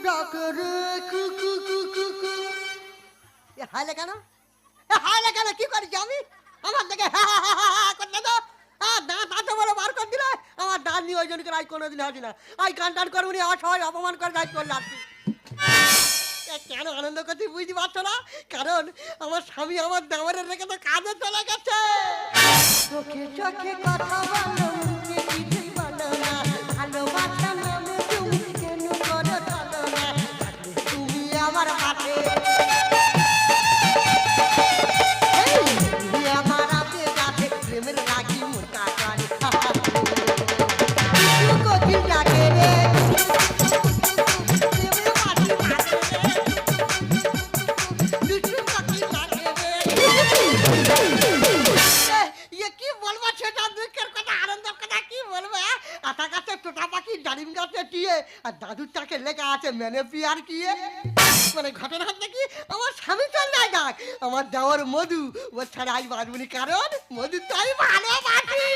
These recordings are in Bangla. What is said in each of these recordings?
ডাকে রে কুকু কুকু কু। এ হাইলে কেন? এ হাইলে কেন? কি করিস আমি? আমার দেখে করতে তো দাঁত বলে বার করে দিলে আমার দাঁত নিয়ে ওই জন্য আজ কোনোদিন হাসি না। আই গান টান করবো নি, আমার সবাই অপমান করে দায়িত্ব করলে আসছি। কেন আনন্দ করছি বুঝতে পারছো না? কারণ আমার স্বামী আমার দেওয়ারের রেখে তো কাজে চলে গেছে। চোখে চোখে কথা বলো, মুখে কিছুই বলো না, ভালোবাসা নামে তুমি কেন করো চলো না, তুমি আমার হাতে তুমি আমার হাতে যাতে প্রেমের লাগি মোটা করে কোকিল ডাকে রে দাদুর চাকে লেখা আছে মেনে পিয়ার কি মানে ঘটনা হচ্ছে কি আমার স্বামী চল নাই ডাক আমার দেওয়ার মধু ও ছাড়া আজ বাঁচবনি কারণ মধু তাই ভালোবাসি।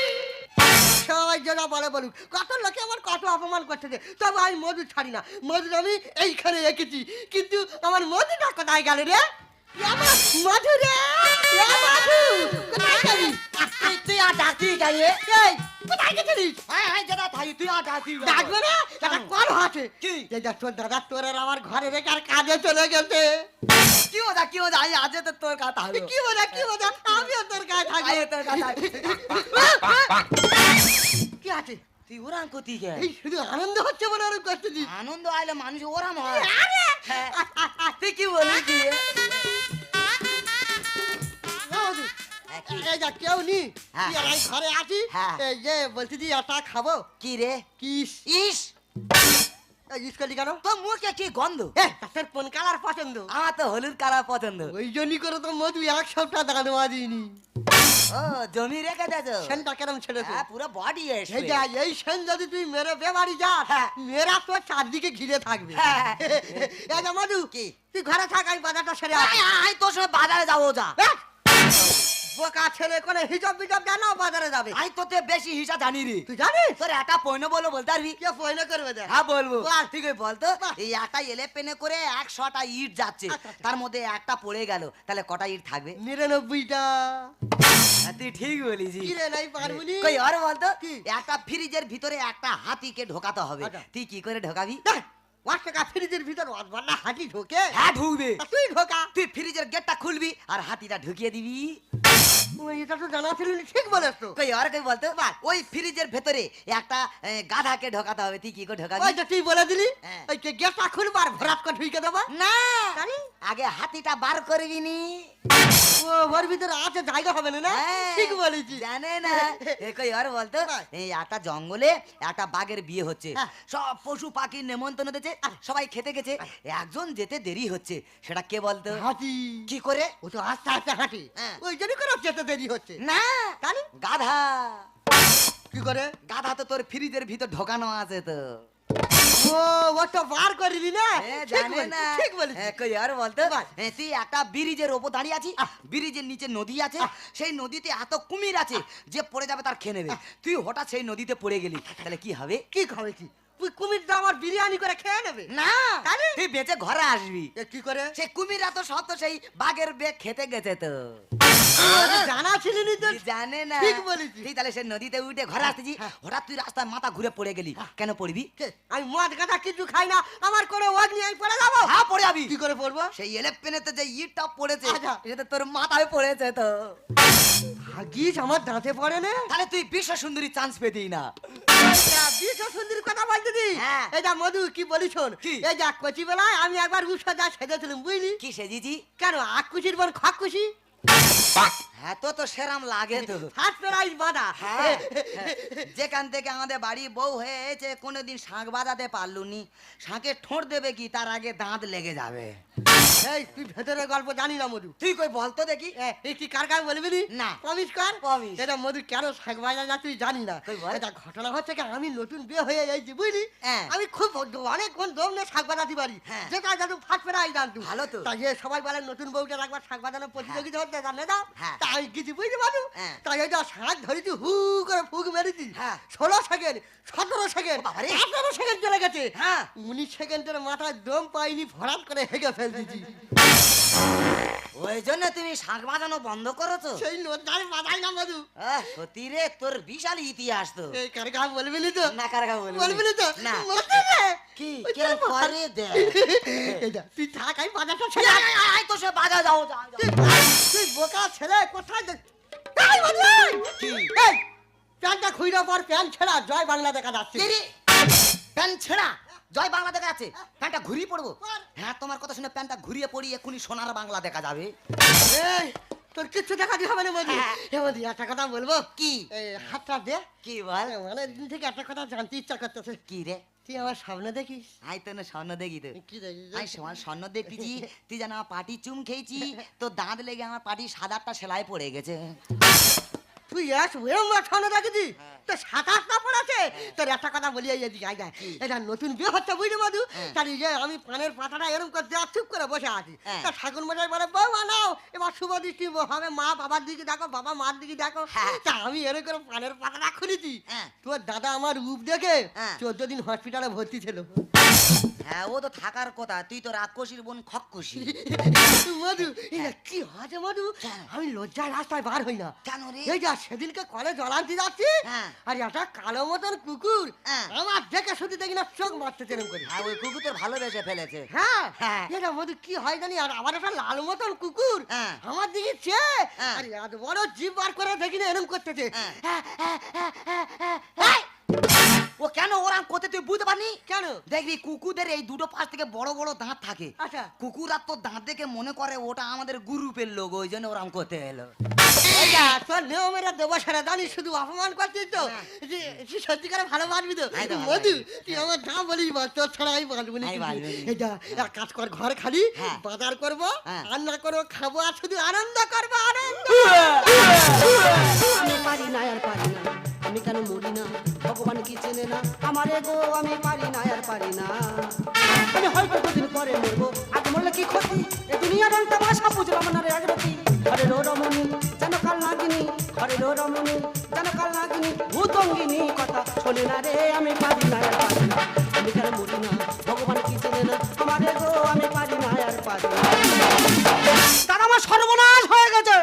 সবাই যেটা বলে বলুক, কত লোকে আমার কত অপমান করতেছে, তবে আমি মধু ছাড়ি না। মধু আমি এইখানে রেখেছি, কিন্তু আমার মধুটা কোথায় গেল রে? আমার মধু রে মধু কোথায় গেলি? তুই আর ডাকি গায়ে কোথায় গেছিলিস? যেটা থাকি তুই আর ডাকি ডাকবে না? একটা কল আছে কি তোর দাদা তোর আর আমার ঘরে রেখে আর কাজে চলে গেছে। কি মজা আমি আজ তো তোর কাছে থাকবো। কি মজা আমিও তোর কাছে থাকি। তোর কাছে কি আছে? তুই ওরাম করতি কে? এই শুধু আনন্দ হচ্ছে বলে ওরকম করতেছি। আনন্দ আইলে মানুষ ওরাম হয়। তুই কি বলি কি এই যা কেউ নি ঘরে আছি এই যে বলছি দি আটা খাবো। কি রে? কিস ইস ইস করলি কেন? তোর মুখে কি গন্ধ? তোর কোন কালার পছন্দ? আমার তো হলুদ কালার পছন্দ। ওই জন্যই করে তো মধু এক সপ্তাহ দাঁড় মারিনি। ও জমি রেখে দেছো? সেনটা কেরম ছেড়েছে? পুরো বডি এই যা এই সেন যদি তুই মেরে বেবাড়ি যাস মেয়েরা তো চারদিকে ঘিরে থাকবে। এই যা মধু কি তুই ঘরে থাক, আমি বাজারটা সেরে আসি। আমি তোর সঙ্গে বাজারে যাবো। যা বোকা ছেলে করে হিসাব বিজাব জানো বাজারে যাবে। আমি তোতে বেশি হিসাব জানি রে। তুই জানিস? তোর একটা পয়না বলো বলতে পারবি? কে পয়না করবে? হ্যাঁ বলবো। ঠিক আছে বলতো। এই একটা এলেপেনে করে 100টা ইট যাচ্ছে, তার মধ্যে একটা পড়ে গেল, তাহলে কটা ইট থাকবে? 99টা। তুই ঠিক বলিস। কি রে নাই পারবনি? কই আর বলতো একটা ফ্রিজের ভিতরে একটা হাতিকে ঢোকাতে হবে, তুই কি করে ঢোকাবি? 5 টাকা ফ্রিজের ভিতর না হাতি ঢোকে? হ্যাঁ ঢুকবে। তুই ঢোকা। তুই ফ্রিজের গেটটা খুলবি আর হাতিটা ঢুকিয়ে দিবি। এটা তো জানা ছিল না, ঠিক বলেছ তো। কই আর কই বলতো ওই ফ্রিজের ভেতরে একটা গাধাকে ঢোকাতে হবে, তুই কি করে ঢোকাবি? ওই তো তুই বলে দিলি। ওই কে গেটটা খুলবার ভরাট করে ঢুকে দেব না, আগে হাতিটা বার করবি নি। ও ওর ভিতরে আছে জায়গা হবে না? ঠিক বলেছি। জানে না কই আর বলতো এই একটা জঙ্গলে একটা বাঘের বিয়ে হচ্ছে, সব পশু পাখি নেমন্তন্ন দিয়েছে, সবাই খেতে গেছে, একজন যেতে দেরি হচ্ছে, সেটা কে বলতো? হাতি। কি করে? ও তো আস্তে আস্তে হাঁটি, ওই জন্য করে যেতে দেরি হচ্ছে। না গাধা। কি করে? গাধা তো তোর ফ্রিজের ভিতর ঢোকানো আছে তো। ও ও তো বার করবি না? জানে না। ঠিক বলিস। কই আর বলতো তুই একটা ব্রিজের ওপর দাঁড়িয়ে আছিস, ব্রিজের নিচে নদী আছে, সেই নদীতে এত কুমির আছে যে পড়ে যাবে তার খেয়ে নেবে, তুই হঠাৎ সেই নদীতে পড়ে গেলি, তাহলে কি হবে? কি খাবে? কি তুই কুমির দা আমার বিরিয়ানি করে খেয়ে নেবে? না, তুই বেঁচে ঘরে আসবি। কি করে? সেই কুমিররা তো সব তো সেই বাঘের বেগ খেতে গেছে তো। জানা ছিল নি তো? জানে না। ঠিক বলেছিস। তুই তাহলে সেই নদীতে উঠে ঘরে আসতেছি, হঠাৎ তুই রাস্তায় মাথা ঘুরে পড়ে গেলি, কেন পড়বি? আমি মদ গাঁজা কিছু খাই না, আমার কোনো অগ্নি আমি পড়ে যাবো? হ্যাঁ পড়ে যাবি। কি করে পড়বো? সেই এলেপেনেতে যে ইটটা পড়েছে এটা তোর মাথায় পড়েছে তো। ভাগিস আমার দাঁতে পড়ে না, তাহলে তুই বিশ্ব সুন্দরী চান্স পেতি না। বিশ্ব সুন্দরী কথা বলতে দি। এই যা মধু কি বলি শোন, এই যা কচি বেলায় আমি একবার উৎসব যা সেজেছিলাম বুঝলি? কি সেজিছি? কেন আকুশির বোন খাকুশি? হ্যাঁ তো সেরাম লাগে তো। ফার্স্ট প্রাইজ বাঁধা। যেখান থেকে আমাদের বাড়ি বউ হয়েছে কোনোদিন শাঁখ বাজাতে পারলুনি, শাঁখে ঠোঁট দেবে কি তার আগে দাঁত লেগে যাবে। এই তুই ভেতরের গল্প জানি না মধু, তুই কই বলতো দেখি। এই কি কার কার বলবি না? প্রমিস কর। প্রমিস। এটা মধু কেন শাঁখ বাজা না তুই জানি না। এটা ঘটনা হচ্ছে কি আমি নতুন বিয়ে হয়ে যাইছি বুঝলি, আমি খুব অনেকক্ষণ দম নিয়ে শাঁখ বাজাতে পারি, যেটা জানো ফার্স্ট প্রাইজ জানতু। ভালো তো। তাই সবাই বলে নতুন বউটা একবার শাঁখ বাজানোর প্রতিযোগিতা হচ্ছে জানে না, তা আমি কিছু বুঝতে পারো হ্যাঁ। তাই এটা শাক ধরেছি হু করে ফুক মেরেছি হ্যাঁ। 16 সেকেন্ড 17 সেকেন্ড ও বাবারে। 18 সেকেন্ড চলে গেছে হ্যাঁ। 19 সেকেন্ডের মাথায় দম পাইনি ভরাট করে হেগে ফেলতেছি ওই জন্য তুমি শাঁখ বাজানো বন্ধ করেছো? সেই লজ্জায় মাথায় না মধু সত্যি রে, তোর বিশাল ইতিহাস তো। এই কারকা বলবি না তো না কারগা বলবি না তো না। মধু রে। কি ওই কেন তোর করে দে? এই যা, তুই থাক আমি বাজারটা এই, ছেড়ে এই, এই, এই, তো সে বাজা যাও যাও, যাও। তুই বোকা ছেলে কোথায় এই মধু কি? এই প্যান্টটা খুইরা পর প্যান্ট ছেড়া জয় বাংলা দেখা যাচ্ছে কি রে? প্যান্ট ছেঁড়া জয় বাংলা দেখা যাচ্ছে, প্যান্টটা ঘুরিয়ে পড়বো? পর। হ্যাঁ, তোমার কথা শুনে প্যান্টটা ঘুরিয়ে পড়ি, এক্ষুনি সোনার বাংলা দেখা যাবে। এই তোর কিচ্ছু দেখাতে হবে না মধু হ্যাঁ। এ মধু একটা কথা বলবো কি? এই হাতটা দে কি বল? মানে দিন থেকে একটা কথা জানতে ইচ্ছা করতেছে কি রে? তুই আমার সামনে দেখিস আই তো না স্বর্ণ দেখি তো। কি দেখিস আমি সমান স্বর্ণ দেখতেছি, তুই জানো আমার পাটি চুম খেয়েছি, তো দাঁত লেগে আমার পাটি সাদাটা সেলাই পড়ে গেছে। তুই এক এরম সামনে দেখেছি হ্যাঁ। তো 27টা পড়েছে তোর একটা কথা বলি এই এদিকে আয় যায় এটা নতুন বিয়ে হচ্ছে বুঝলি মধু হ্যাঁ। তাই যে আমি পানের পাতাটা এরম করে দেওয়া চুপ করে বসে আছি হ্যাঁ। তা ঠাকুর মশাই বলে বউ বানাও এবার শুভ দৃষ্টি হবে মা বাবার দিকে দেখো বাবা মার দিকে দেখো হ্যাঁ। তা আমি এরকম করে পানের পাতাটা খুলেছি হ্যাঁ। তোর দাদা আমার রূপ দেখে হ্যাঁ। 14 দিন হসপিটালে ভর্তি ছিল হ্যাঁ, ও তো থাকার কথা, তুই তো রাক্ষসীর বোন খক্কসি। মধু এটা কি হয়েছে মধু কেন? আমি লজ্জায় রাস্তায় বার হই না কেন রে? এই যা সেদিনকে কলে জল আনতে যাচ্ছি হ্যাঁ। আর একটা কালো মতন কুকুর হ্যাঁ। আমার দেখে শুধু দেখি না চোখ মারতে তেরম করি হ্যাঁ, ওই কুকুর তোর ভালোবেসে ফেলেছে। হ্যাঁ হ্যাঁ। এটা মধু কি হয় জানি আর আমার একটা লাল মতন কুকুর হ্যাঁ। আমার দিকে চেয়ে হ্যাঁ। আর এত বড় জিভ বার করে দেখি না এরম করতেছে হ্যাঁ। এই, ও কেন ওরাম করতে তুই বুঝতে পারনি? কেন দেখবি কুকুরদের এই দুটো পাশ থেকে বড় বড় দাঁত থাকে। আচ্ছা কুকুর আর তোর দাঁত দেখে মনে করে ওটা আমাদের গ্রুপের লোক, ওই জন্য ওরাম করতে এলো। এইটা তোর নিয়মের দেবো সেটা জানি শুধু অপমান করছিস তো হ্যাঁ। যে তুই সত্যিকারে ভালো মানবি তো এই তো ভালো মধু মানবি। তুই আমার নাম বলিস বল তোর ছাড়া আমি বাঁচবো না আমি কিছু। বাঁচবো না। এইটা এক কাজ কর ঘর খালি হ্যাঁ। বাজার করবো হ্যাঁ। রান্না করবো খাবো আর শুধু আনন্দ করবো আনন্দ আমি পারি না আর পারি না আমি কেন মরি না ভগবান কি চেনে না আমারে গো আমি পারি না আর পারি না আমি হয়তো দুদিন পরে মরবো আজ মরলে কি ক্ষতি এ দুনিয়ার অন্ত ভাষা বুঝলাম না রে আজরতি হরে রো রমণী যেন কাল নাগিনী হরে রো রমণী যেন কাল নাগিনী ভূতঙ্গিনী কথা শোনে না রে আমি পারি না আর পারি না আমি কেন মরি না ভগবান কি চেনে না আমারে গো আমি পারি না আর পারি না তার আমার সর্বনাশ হয়ে গেছে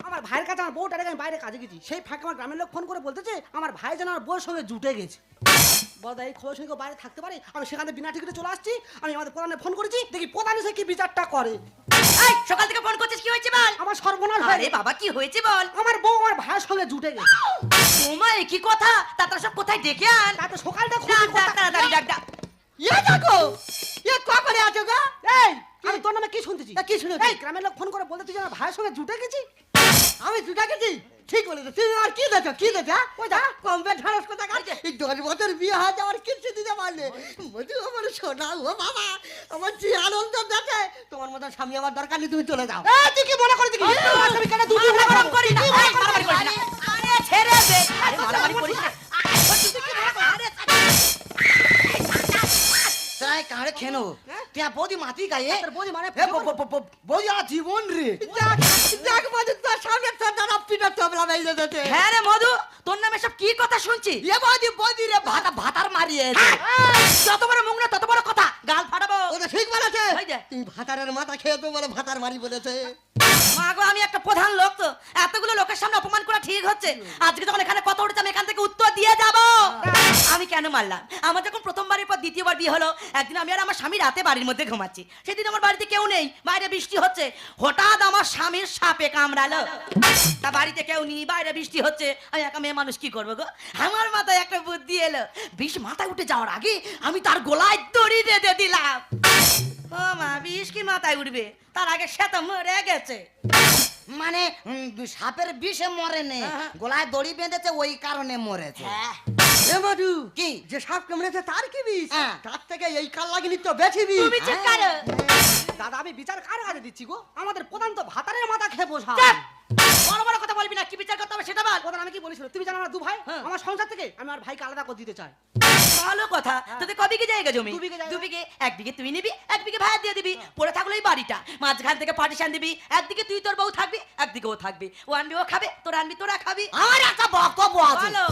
আমার ভাইয়ের কাছে আমার বউটারে আমি বাইরে কাজে গেছি সেই ফাঁকে আমার গ্রামের লোক ফোন করে বলতেছে আমার ভাই যেন আমার বউর সঙ্গে জুটে গেছে বলদা এই খবর শুনে কেউ বাইরে থাকতে পারে আমি সেখানে বিনা টিকিটে চলে আসছি আমি আমাদের প্রধানে ফোন করেছি দেখি প্রধান এসে কি বিচারটা করে এই সকাল থেকে ফোন করছিস, কি হয়েছে বল? আমার সর্বনাশ হয়ে আরে গেছে। বাবা, কি হয়েছে বল? আমার বউ আমার ভাইয়ের সঙ্গে জুটে গেছে ওমা, এ কি কথা? তাড়াতাড়ি সব কোথায় ডেকে আন। তাতে সকালটা খুব ডাক, ডাক, তাড়াতাড়ি ডাক, ডাক। ইয়ে দেখো এ কখনে আছো গো এই আমি তোর নামে কি শুনতেছি এ, কি শুনেছি? এই গ্রামের লোক ফোন করে বলতে তুই যে আমার ভাইয়ের সঙ্গে জুটে গেছি আমি দুটা গেছি ঠিক বলেছো তুমি আর কি দেখো কি দেখো ওই দা কমবে ঢাড়স কথা কাজ এই 10 বছর বিয়ে হয়েছে আমার কিচ্ছু দিতে পারলে মধু আমার সোনা ও বাবা আমার যে আনন্দ দেখে তোমার মতো স্বামী আমার দরকার নেই তুমি চলে যাও এই তুই কি মনে করছিস কি আমি কেন দুদিন মাথা গরম করিস না, এই, মারামারি করিস না। আরে ছেড়ে দে, আরে মারামারি করিস না। আরে, তাই কারে খেনো তুই বৌদি মাতি গায়ে তোর বৌদি মানে বৌদি আমার জীবন রে। দেখ মধু তোর সামনে তোর দাদা পিঠা তবলা বেজে দিতে হ্যাঁ রে মধু, তোর নামে সব কি কথা শুনছি? এ বৌদি বৌদি রে, ভাতার মারিয়ে যত বড় মুখ না তত বড় কথা, গাল ফাটাবো। ও তো ঠিক বলেছে ওই যে। তুমি ভাতারের মাথা খেয়ে তো বলে ভাতার মারি বলেছে মা গো, আমি একটা প্রধান লোক তো, এতগুলো লোকের সামনে অপমান করা ঠিক হচ্ছে? আজকে যখন এখানে কথা উঠেছে আমি এখান থেকে উত্তর দিয়ে যাব। আমি কেন মারলাম? আমার যখন প্রথমবারের পর দ্বিতীয়বার বিয়ে হলো, একদিন আমি আর আমার স্বামী রাতে বাড়ির মধ্যে ঘুমাচ্ছি, সেদিন আমার বাড়িতে কেউ নেই, বাইরে বৃষ্টি হচ্ছে, হঠাৎ আমার স্বামীর সাপে কামড়ালো। তা বাড়িতে কেউ নেই, বাইরে বৃষ্টি হচ্ছে, আমি একা মেয়ে মানুষ কি করবো গো? আমার মাথায় একটা বুদ্ধি এলো, বিষ মাথায় উঠে যাওয়ার আগে আমি তার গলায় দড়ি বেঁধে দিলাম। ও মা, বিষ কি মাথায় উঠবে? তার আগে সে তো মরে গেছে। মানে সাপের বিষে মরে নে, গলায় দড়ি বেঁধেছে ওই কারণে মরেছে। এ মধু কি? যে সাপ কামড়েছে তার কি বিষ হ্যাঁ। তার থেকে এই কাল লাগিনি তো বেশি বিষ তুমি চেক করো। দাদা আমি বিচার কার কাছে দিচ্ছি গো আমাদের প্রধান তো ভাতারের মাথা খেয়ে বসা চাপ! বড় বড় কথা বলবি না, কি বিচার করতে হবে সেটা বল। প্রধান আমি কি বলেছিল তুমি জানো না দু ভাই হ্যাঁ। আমার সংসার থেকে আমি আর ভাইকে আলাদা করে দিতে চাই। ভালো কথা, তোদের কবিকে জায়গা জমি? 2 বিঘে জায়গা। 2 বিঘে, 1 বিঘে তুই নিবি, 1 বিঘে ভাই দিয়ে দিবি, পড়ে থাকলো এই বাড়িটা, মাঝখান থেকে পার্টিশন দিবি, একদিকে তুই তোর বউ থাকবি, একদিকে ও থাকবি, ও আনবি ও খাবে, তোরা আনবি তোরা খাবি। আমার একটা বক্তব্য আছে। বলো।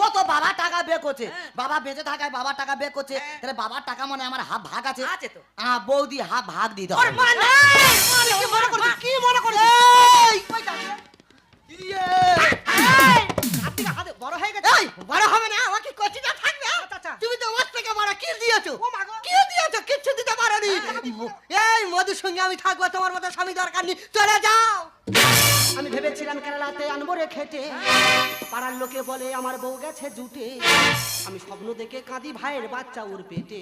ও তো বাবা টাকা বের করছে, হ্যাঁ। বাবা বেঁচে থাকায় বাবা টাকা বের করছে, হ্যাঁ। তাহলে বাবার টাকা মানে আমার হাফ ভাগ আছে। আছে তো। বৌদি হাফ ভাগ দিতে ওর হবে। মা নাই। কি মনে করছিস কি মনে করছিস হাত থেকে হাতে বড় হয়ে গেছে। এই বড় হবে না, আমাকে কচিটা থাকবে। আচ্ছা। তুমি তো ওর থেকে বড় কি দিয়েছো? ও মা গো। কি দিয়েছো? কিচ্ছু দিতে পারোনি। এই মধুর সঙ্গে আমি থাকবো, তোমার মতো স্বামী দরকার নেই, চলে যাও। আমি ভেবেছিলাম কেরালাতে আনবো রে খেটে, পাড়ার লোকে বলে আমার বউ গেছে জুটে, আমি স্বপ্ন দেখে কাঁদি ভাইয়ের বাচ্চা ওর পেটে।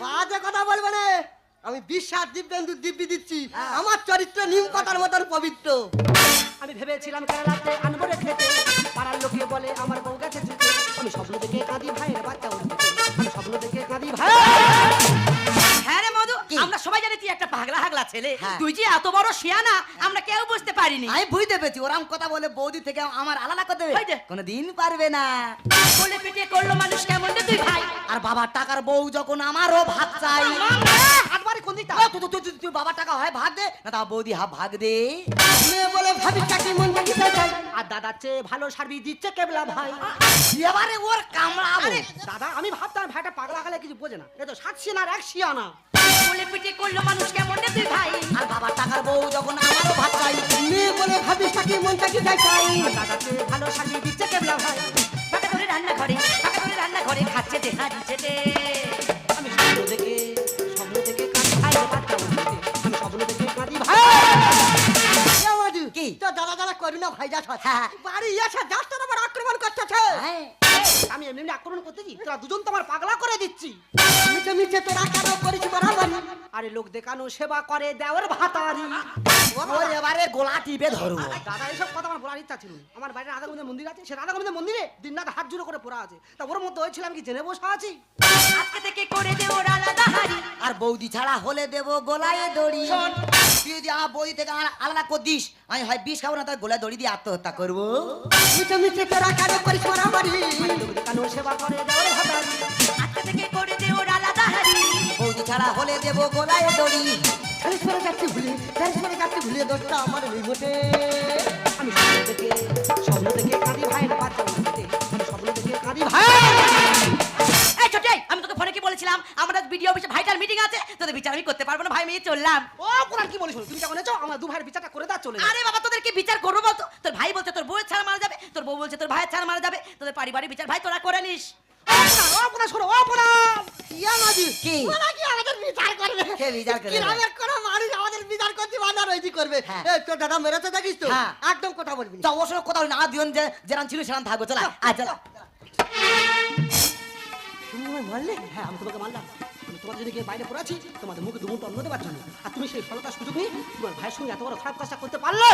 বাজে কথা বলবে না, আমি বিশ্বাস দিব্যেন্দু দিব্যি দিচ্ছি, আমার চরিত্র নিম পাতার মতন পবিত্র। আমি ভেবেছিলাম কেরালাতে আনবো রে খেটে, পাড়ার লোকে বলে আমার বউ গেছে জুটে, আমি স্বপ্ন দেখে কাঁদি ভাইয়ের বাচ্চা ওর পেটে, আমি স্বপ্ন দেখে কাঁদি ভাই। হ্যাঁ রে মধু, কি? আমরা সবাই জানি তুই একটা পাগলা হাগলা ছেলে, হ্যাঁ। তুই যে এত বড় শিয়ানা আমরা কেউ বুঝতে পারিনি। আমি বুঝতে পেরেছি, ওরম কথা বলে বৌদি থেকে আমার আলাদা করতে ওই যে। কোনোদিন পারবে না। বলে পেটে করলো মানুষ কেমন রে তুই ভাই। আর বাবার টাকার বউ যখন আমারও ভাগ চাই, হাতবারে কোন দিকটা? তুই বাবার টাকা হয় ভাগ দে, না তা বৌদি হাফ ভাগ দে। মেয়ে বলে ভাবি চাকরি মন দেখি চাই। আর দাদার চেয়ে ভালো সার্ভিস দিচ্ছে কেবলা ভাই। এবারে ওর কামড়াবো। দাদা আমি ভাবতাম ভাইটা পাগলা গেলে কিছু বোঝে না, এ তো 7 শিয়ানা আর 1 শিয়ানা। বলে পেটে করলো মানুষ কেমন রে তুই ভাই। আর বাবার টাকার বউ যখন আমারও ভাগ চাই, মেয়ে বলে ভাবি চাকরি মন দেখি চাই। দাদার চেয়ে ভালো সার্ভিস দিচ্ছে কেবলা ভাই। টাকা করে রান্না করে, টাকা করে রান্না করে খাচ্ছে দেহারি ছেটে। আমি স্বপ্ন দেখে কাঁদি ভাইয়ের বাচ্চা ওর পেটে, আমি স্বপ্ন দেখে কাঁদি ভাই। কি? তো দাদা দাদা করি না ভাই, যাস হ্যাঁ। বাড়ি এসে যাস তোর আবার আক্রমণ করতেছে। হ্যাঁ। আমি এমনি এমনি আক্রমণ করতেছি, তোরা দুজন তো আমার পাগলা করে দিচ্ছি। মিছে মিছে তোরা কেন করিস বাড়াবাড়ি? আরে লোক দেখানো সেবা করে দেওয়ার ভাতারি। ওর এবারে গোলা টিপে ধরবো। দাদা এইসব কথা আমার বলার ইচ্ছা ছিল না। আমার বাইরে রাধা গোবিন্দের মন্দির আছে, সে রাধা গোবিন্দের মন্দিরে দিনরাত হাত জুড়ে করে পড়া আছে, তা ওর মধ্যে হয়েছিলাম কি জেনে বসা আছি। আজকে থেকে করে দে ওর আলাদা হাড়ি। আর বৌদি ছাড়া হলে দেবো গোলায় দড়ি। তুই যদি আমার বৌদি থেকে আলাদা করে দিস, আমি হয় বিষ খাবো না, তার গোলায় দড়ি দিয়ে আত্মহত্যা করবো। মিছে মিছে তোরা কেন করিস বাড়াবাড়ি? লোক দেখানো সেবা করে দেওয়ার ভাতারি। আজকে থেকে করে দে ওর আলাদা হাড়ি। বৌদি ছাড়া হলে দেবো গোলায় দড়ি। খালিস করে যাচ্ছি ভুলিয়ে দোষটা আমার নেই মোটে। আমি স্বপ্ন দেখে কাঁদি ভাইয়ের বাচ্চা ওর পেটে, আমি স্বপ্ন দেখে কাঁদি ভাই। এই ছোটে, আমি তোকে ফোনে কি বলেছিলাম আমরা ভিডিও অফিসে ভাইটার মিটিং আছে, তোদের বিচার আমি করতে পারবো না, ভাই মেয়ে চললাম। ও কোরআন কি বলিস তুমি যখন এসো আমার দু ভাইয়ের বিচারটা করে দাও চলে যাও। আরে বাবা তোদেরকে বিচার করবো বলতো, তোর ভাই বলছে তোর বউয়ের ছাড়া মারা যাবে, তোর বউ বলছে তোর ভাইয়ের ছাড়া মারা যাবে, তোদের পারিবারিক বিচার ভাই তোরা করে নিস। ও কোরআন শোনো, ও কোরআন। ইয়া মাঝি, কি? ওরা কি আমাদের বিচার করবে? কে বিচার করবে? গ্রামের কোনো মানুষ আমাদের বিচার করতে বাধা রয়েছে করবে। হ্যাঁ। এই তোর দাদা মেরেছে দেখিস তো? হ্যাঁ। একদম কথা বলবি না। তা ওর সঙ্গে কোথাও না দিন, যে যেরাম ছিল সেরাম থাকবো। চলা আয় চলা। তুমি আমায় মারলে? হ্যাঁ আমি তোমাকে মানলাম, আমি তোমার জন্য গিয়ে বাইরে পড়াচ্ছি তোমাদের মুখে দুমুটো অন্ন দেওয়ার জন্য, আর তুমি সেই ফলতার সুযোগ নিয়ে তোমার ভাইয়ের সঙ্গে এত বড় খারাপ কাজটা করতে পারলে।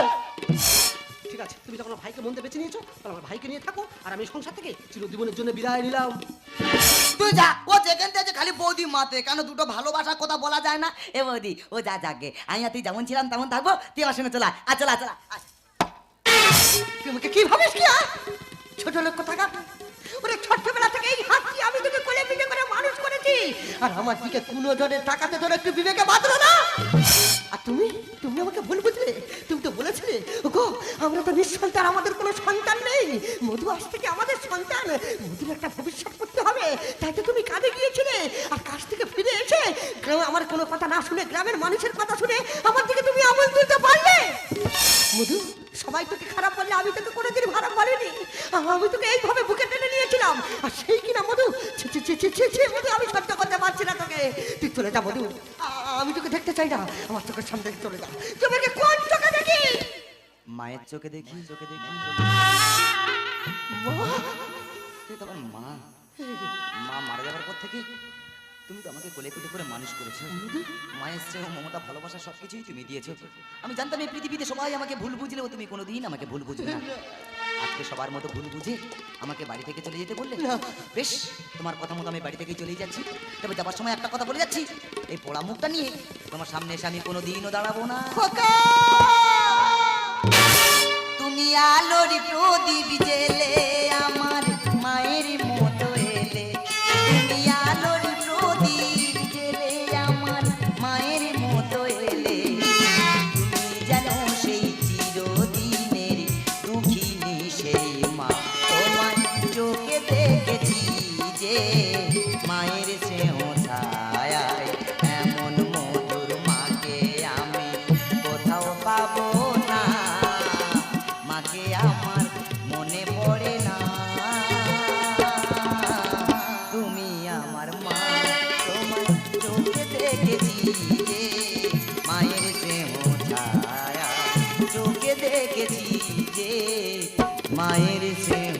ঠিক আছে, তুমি যখন আমার ভাইকে মন্দে বেছে নিয়েছো, তাহলে আমার ভাইকে নিয়ে থাকো, আর আমি সংসার থেকে চিরজীবনের জন্য বিদায় নিলাম। তুই যা, ও যেখান থেকে খালি বৌদি মাতে, কেন দুটো ভালোবাসার কথা বলা যায় না? এ বৌদি ও যা যাকে, আমি আর তুই যেমন ছিলাম তেমন থাকবো, তুই আমার সঙ্গে চলা আর চলা চলা। তুই আমাকে কি ভাবিস কি? ছোট লোক কোথাকা? ওরে ছোটবেলা থেকে এই হাতটি আমি তোকে কোলে পিঠে করে মানুষ করেছি, আর আমার দিকে কোনো ধরনের টাকাতে ধরে একটু বিবেকে বাঁধলো না। আর তুমি তুমি আমাকে ভুল বুঝলে। তুমি তো বলেছিলে ওগো আমরা তো নিঃসন্তান, আমাদের কোনো সন্তান নেই, মধু আজ থেকে আমাদের সন্তান, মধুর একটা ভবিষ্যৎ করতে হবে, তাই তো তুমি কাজে গিয়েছিলে। আর কাজ থেকে ফিরে এসে আমার কোনো কথা না শুনে, গ্রামের মানুষের কথা শুনে আমার দিকে তুমি আমল তুলতে পারলে। মধু সবাই তোকে খারাপ বললে, আমি তোকে কোনোদিন খারাপ বলিনি, আমি তোকে এইভাবে বুকে টেনে নিয়েছিলাম, আর সেই কিনা মধু ছি ছি ছি ছি ছি ছি, মধু আমি সহ্য করতে পারছি না তোকে, তুই চলে যা মধু, আমি তোকে দেখতে চাই না, আমার চোখের সামনে থেকে চলে যা। তোমাকে কোন চোখে দেখি? মায়ের চোখে দেখি, চোখে দেখি। তুই তো আমার মা, মা মারা যাওয়ার পর থেকে তুমি তো আমাকে কোলে পিঠে করে মানুষ করেছো। মায়ের স্নেহ, মমতা, ভালোবাসা সবকিছুই তুমি দিয়েছো। আমি জানতাম এই পৃথিবীতে সবাই আমাকে ভুল বুঝলেও তুমি কোনোদিন আমাকে ভুল বুঝবে না। আজকে সবার মতো ভুল বুঝে আমাকে বাড়ি থেকে চলে যেতে বললে। বেশ, তোমার কথা মতো আমি বাড়ি থেকেই চলেই যাচ্ছি। তবে যাবার সময় একটা কথা বলে যাচ্ছি, এই পোড়া মুখটা নিয়ে তোমার সামনে এসে আমি কোনোদিনও দাঁড়াবো না। খোকা তুমি তুমি আলোর প্রদীপ জেলে আমার মায়ের মতো এলে, তুমি আলোর প্রদীপ জেলে আমার মায়ের মতো এলে, তুমি যেন সেই চিরদিনের দুঃখিনী সেই মা, তোমার চোখে দেখেছি যে মায়ের স্নেহ ছায়ায়, এমন মধুর মাকে আমি কোথাও পাবো না, মাকে আমার মনে পড়ে না, তুমি আমার মা, তোমার চোখে দেখেছি যে মায়ের স্নেহ ছায়া, চোখে দেখেছি যে মায়ের স্নেহ